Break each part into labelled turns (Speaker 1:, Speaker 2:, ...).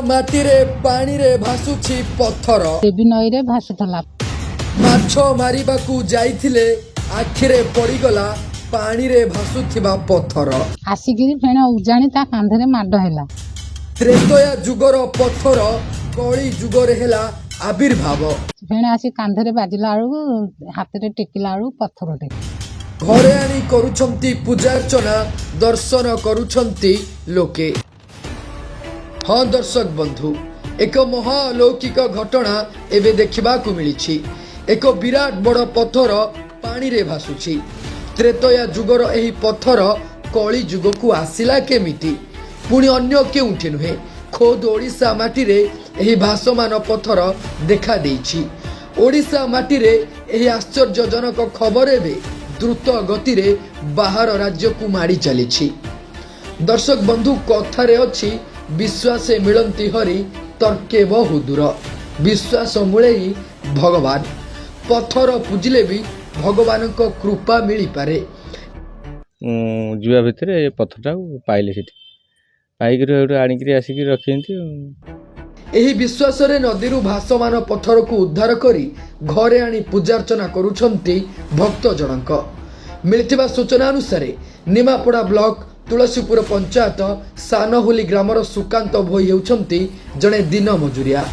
Speaker 1: माटी रे पानी रे भासुछि पत्थर
Speaker 2: देवी नई रे भासुथला
Speaker 1: माछ मारिबाकू जाइथिले आखिरे पड़ीगला पानी रे भासुथिबा पत्थर
Speaker 2: आसिकी फेण उजाणी ता कांधरे माड हैला।
Speaker 1: त्रेतया जुगर पत्थर कली जुगर हेला आविर्भाव
Speaker 2: फेण आसी कांधरे बाजिला आळू हातरे टेकिला आळू पत्थरटे
Speaker 1: घरे आनी करूछंती पूजार्चना दर्शन करूछंती लोके। हाँ दर्शक बंधु एक महालौकिक घटना एबे देखिबाकू मिलिछि। एक विराट बड़ पत्थर पानी रे भासुछि। त्रेतया जुगर एही पत्थर कली जुगकू आसिला केमिति पुणी अन्य केउठी नुहे खोद ओडिशा माटी रे एही भासमान पत्थर देखा देइछि। ओडिशा माटी रे एही आश्चर्यजनक खबर एबे द्रुत गति रे बाहर राज्य को माड़ी चली। दर्शक बंधु कथारे अछि विश्वासे मिलंती हरि तर्के बहु दूर विश्वास मूले ही भगवान पत्थर पूजिले भी भगवान को कृपा मिली पारे।
Speaker 3: जुआ भितर पत्थरटा पाइले सेठी पाइक आनिक आसिक रखी
Speaker 1: एही विश्वास रे नदीरू भासमान पत्थर को उद्धार करी घरे आनी पूजार्चना करुछंती भक्त जनक। मिलिथिबा सूचना अनुसार निमापड़ा ब्लॉक तुलसीपुर पंचायत सानहुली ग्रामर सुकांत भोई हेउछंती जणे दिन मजुरिया।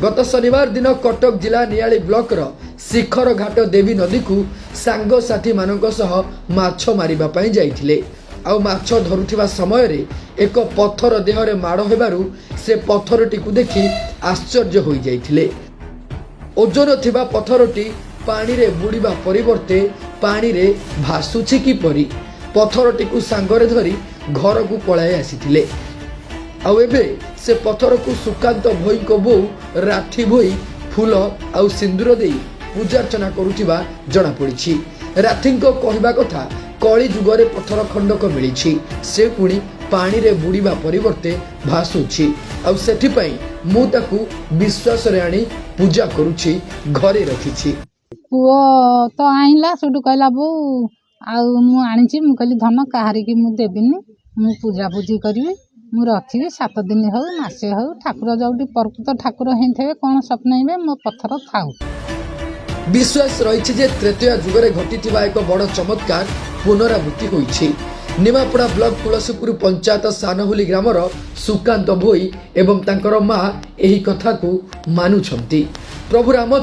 Speaker 1: गत शनिवार दिन कटक जिला नियाली ब्लॉक रो शिखर घाट देवी नदी को सांग साथी मानक सह माछ मारिबा पई जाइथिले। आउ माछ धरुथिबा समय रे एक पत्थर देहरे माड़ हेबारु से पत्थरटी को देखि आश्चर्य होई जाइथिले। ओजन थिबा पत्थरटी पानी रे बुड़ीबा परिवर्ते पानी रे भासुछि किपरि पत्थरटी को सांगरे धरी घर को पळाई आसीथिले। आउ एबे से पत्थर को सुकांत भोई को बो राठी भोई फूल आउ सिंदूर देई पूजार्चना करुथिबा जणा पड़िछि। राठीको कहबा कथा कली जुगरे पत्थर खंडक मिलिछि से पुणी पानी रे बुड़ीबा परिवर्ते भासुछि आउ सेठी पई मु ताकू विश्वास रे आनी पूजा करूछि घरे रखिछि।
Speaker 2: पुओ तो आइला सुडु कहला बो आउ मु आनिछि मु कहली धन काहारी की मु देबिनी मु पूजा पूजी करबी मु रखिबी 7 दिन हो मासे हो ठाकुर जोटी प्रकृत ठाकुर हेथेबे कोन सपनाइबे मो पत्थर थाउ।
Speaker 1: विश्वास रही जे त्रेतया जुगरे घटिथिबा एक बड़ चमत्कार पुनरावृत्ति होइछि। निमापड़ा ब्लॉक तुलसीपुर पंचायत सानहुली ग्रामर सुकांत भोई एवं तांकर मां एही कथा को मानुछंती। प्रभु राम